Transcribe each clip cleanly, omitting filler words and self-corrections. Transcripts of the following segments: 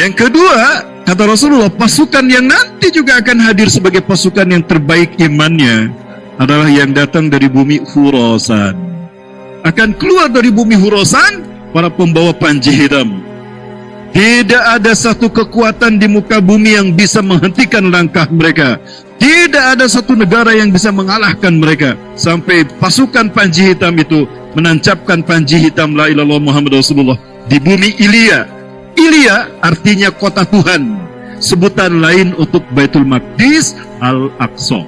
Yang kedua, kata Rasulullah, pasukan yang nanti juga akan hadir sebagai pasukan yang terbaik imannya adalah yang datang dari bumi Khurasan. Akan keluar dari bumi Khurasan para pembawa panji hitam. Tidak ada satu kekuatan di muka bumi yang bisa menghentikan langkah mereka. Tidak ada satu negara yang bisa mengalahkan mereka. Sampai pasukan panji hitam itu menancapkan panji hitam la ilallah Muhammad Rasulullah di bumi Ilya. Ilya artinya kota Tuhan. Sebutan lain untuk Baitul Maqdis Al-Aqsa.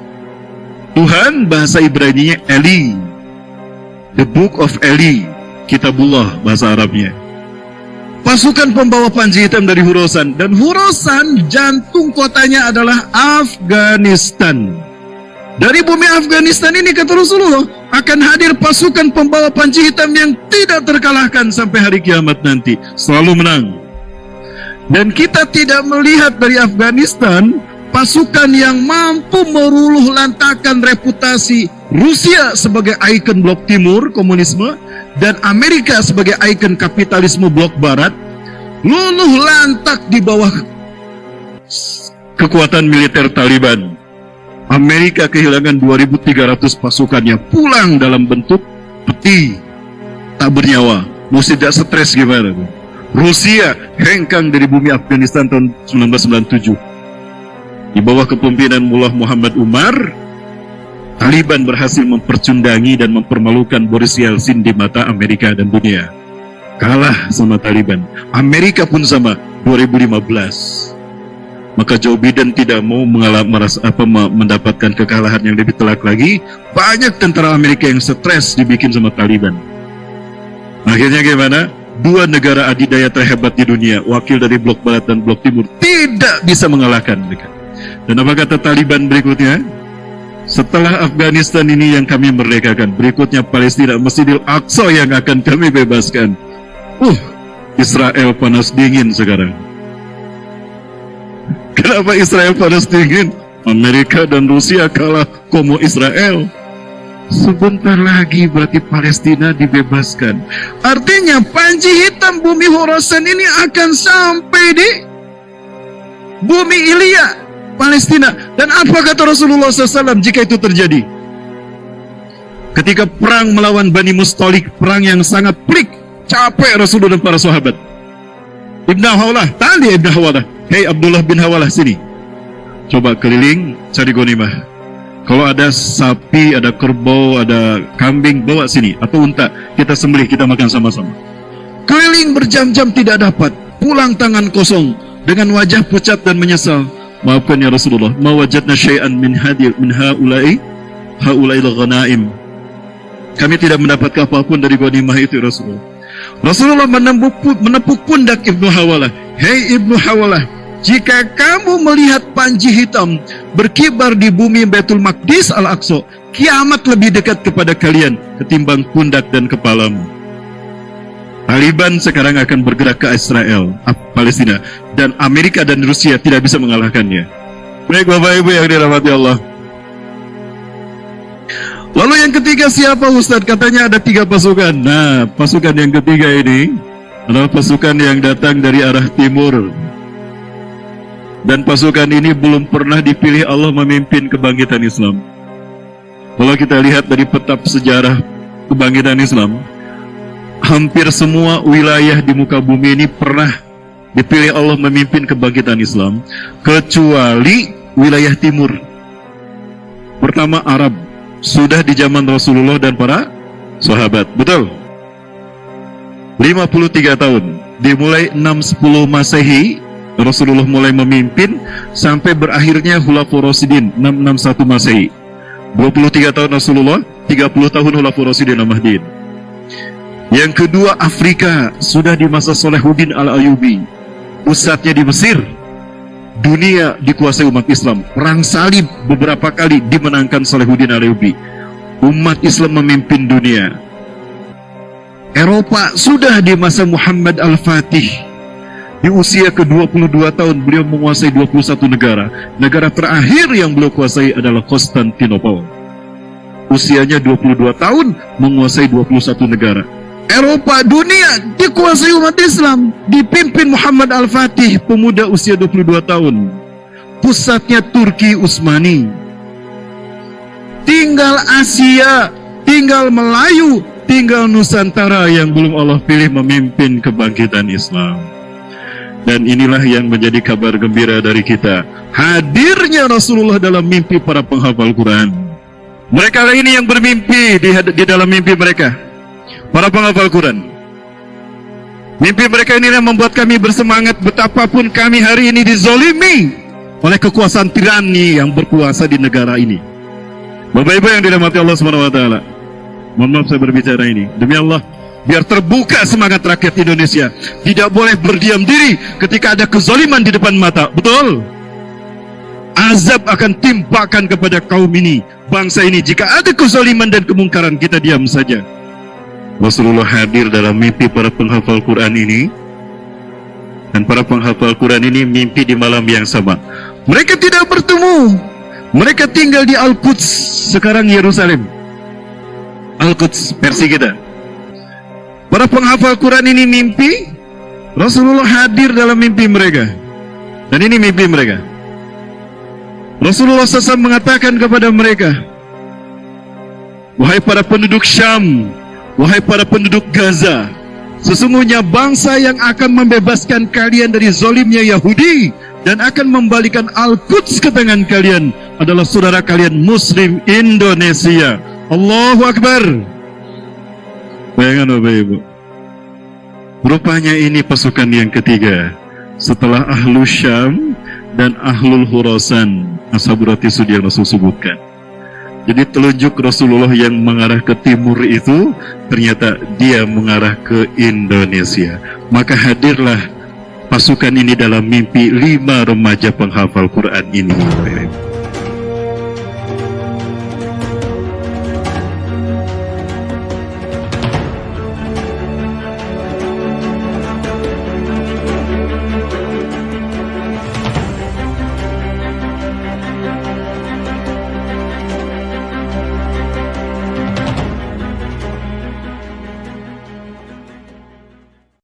Tuhan bahasa Ibraninya Eli. The Book of Eli. Kitabullah bahasa Arabnya. Pasukan pembawa panji hitam dari Khurasan. Dan Khurasan jantung kotanya adalah Afghanistan. Dari bumi Afghanistan ini kata Rasulullah akan hadir pasukan pembawa panji hitam yang tidak terkalahkan sampai hari kiamat nanti. Selalu menang. Dan kita tidak melihat dari Afghanistan pasukan yang mampu meruluh lantakan reputasi Rusia sebagai ikon blok timur komunisme dan Amerika sebagai ikon kapitalisme blok barat luluh lantak di bawah kekuatan militer Taliban. Amerika kehilangan 2.300 pasukannya pulang dalam bentuk peti tak bernyawa. Mau tidak stres gimana? Rusia hengkang dari bumi Afghanistan tahun 1997. Di bawah kepemimpinan Mullah Muhammad Umar, Taliban berhasil mempercundangi dan mempermalukan Boris Yeltsin di mata Amerika dan dunia. Kalah sama Taliban. Amerika pun sama 2015. Maka Joe Biden tidak mau mendapatkan kekalahan yang lebih telak lagi. Banyak tentara Amerika yang stres dibikin sama Taliban. Akhirnya gimana? Dua negara adidaya terhebat di dunia, wakil dari blok barat dan blok timur, tidak bisa mengalahkan mereka. Dan apa kata Taliban berikutnya? Setelah Afghanistan ini yang kami merdekakan, berikutnya Palestina, Masjidil Aqsa yang akan kami bebaskan. Israel panas dingin sekarang. Kenapa Israel panas dingin? Amerika dan Rusia kalah komo Israel. Sebentar lagi berarti Palestina dibebaskan. Artinya panji hitam bumi Khurasan ini akan sampai di bumi Ilya, Palestina. Dan apa kata Rasulullah SAW jika itu terjadi? Ketika perang melawan Bani Mustalik, perang yang sangat pelik, capek Rasulullah dan para sahabat. Ibn Hawalah, tadi Ibn Hawalah, hei Abdullah bin Hawalah sini, coba keliling cari ghanimah. Kalau ada sapi, ada kerbau, ada kambing, bawa sini. Atau unta, kita sembelih, kita makan sama-sama. Keliling berjam-jam tidak dapat. Pulang tangan kosong. Dengan wajah pucat dan menyesal. Maafkan ya Rasulullah. Ma wajadna syai'an min haula'il ghanaim. Kami tidak mendapatkan apapun dari ghanimah itu ya Rasulullah. Rasulullah menepuk pundak Ibnu Hawalah. Hei Ibnu Hawalah, jika kamu melihat panji hitam berkibar di bumi Baitul Maqdis Al-Aqsa, kiamat lebih dekat kepada kalian ketimbang pundak dan kepalamu. Taliban sekarang akan bergerak ke Israel, Palestina, dan Amerika dan Rusia tidak bisa mengalahkannya. Baik Bapak Ibu yang dirahmati Allah. Lalu yang ketiga siapa Ustaz? Katanya ada 3 pasukan. Nah, pasukan yang ketiga ini adalah pasukan yang datang dari arah timur. Dan pasukan ini belum pernah dipilih Allah memimpin kebangkitan Islam. Kalau kita lihat dari peta sejarah kebangkitan Islam, hampir semua wilayah di muka bumi ini pernah dipilih Allah memimpin kebangkitan Islam, kecuali wilayah timur. Pertama Arab, sudah di zaman Rasulullah dan para sahabat. Betul? 53 tahun, dimulai 610 Masehi, Rasulullah mulai memimpin sampai berakhirnya Khulafaur Rasyidin 661 Masehi. 23 tahun Rasulullah, 30 tahun Khulafaur Rasyidin Al-Mahdiin. Yang kedua Afrika, sudah di masa Salahuddin Al-Ayyubi. Pusatnya di Mesir. Dunia dikuasai umat Islam. Perang salib beberapa kali dimenangkan Salahuddin Al-Ayyubi. Umat Islam memimpin dunia. Eropa sudah di masa Muhammad Al-Fatih. Di usia ke-22 tahun beliau menguasai 21 negara. Negara terakhir yang beliau kuasai adalah Konstantinopel. Usianya 22 tahun menguasai 21 negara. Eropa, dunia dikuasai umat Islam, dipimpin Muhammad Al-Fatih, pemuda usia 22 tahun. Pusatnya Turki Utsmani. Tinggal Asia, tinggal Melayu, tinggal Nusantara yang belum Allah pilih memimpin kebangkitan Islam. Dan inilah yang menjadi kabar gembira dari kita, hadirnya Rasulullah dalam mimpi para penghafal Quran. Mereka ini yang bermimpi di dalam mimpi mereka, para penghafal Quran. Mimpi mereka ini yang membuat kami bersemangat betapapun kami hari ini dizolimi oleh kekuasaan tirani yang berkuasa di negara ini. Bapak-ibu yang dirahmati Allah SWT, mohon maaf saya berbicara ini. Demi Allah, biar terbuka semangat rakyat Indonesia. Tidak boleh berdiam diri ketika ada kezaliman di depan mata. Betul? Azab akan timpakan kepada kaum ini, bangsa ini. Jika ada kezaliman dan kemungkaran, kita diam saja. Rasulullah hadir dalam mimpi para penghafal Quran ini. Dan para penghafal Quran ini mimpi di malam yang sama. Mereka tidak bertemu. Mereka tinggal di Al-Quds, sekarang Yerusalem. Al-Quds, versi kita. Para penghafal Quran ini mimpi, Rasulullah hadir dalam mimpi mereka. Dan ini mimpi mereka. Rasulullah SAW mengatakan kepada mereka, wahai para penduduk Syam, wahai para penduduk Gaza, sesungguhnya bangsa yang akan membebaskan kalian dari zolimnya Yahudi dan akan membalikan Al-Quds ke tangan kalian adalah saudara kalian Muslim Indonesia. Allahu Akbar. Bayangkan Bapak Ibu, rupanya ini pasukan yang ketiga setelah Ahlus Syam dan Ahlul Khurasan, Ashabul Rasul yang Rasul sebutkan. Jadi telunjuk Rasulullah yang mengarah ke timur itu ternyata dia mengarah ke Indonesia. Maka hadirlah pasukan ini dalam mimpi 5 remaja penghafal Quran ini.